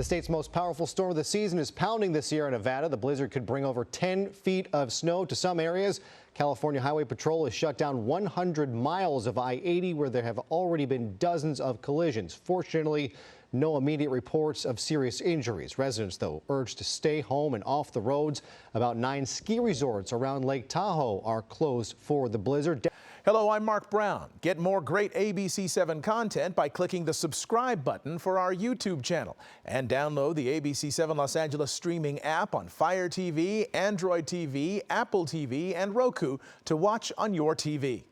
The state's most powerful storm of the season is pounding this year in Nevada. The blizzard could bring over 10 feet of snow to some areas. California Highway Patrol has shut down 100 miles of I-80 where there have already been dozens of collisions. Fortunately, no immediate reports of serious injuries. Residents, though, urged to stay home and off the roads. About 9 ski resorts around Lake Tahoe are closed for the blizzard. Hello, I'm Mark Brown. Get more great ABC7 content by clicking the subscribe button for our YouTube channel and download the ABC7 Los Angeles streaming app on Fire TV, Android TV, Apple TV, and Roku to watch on your TV.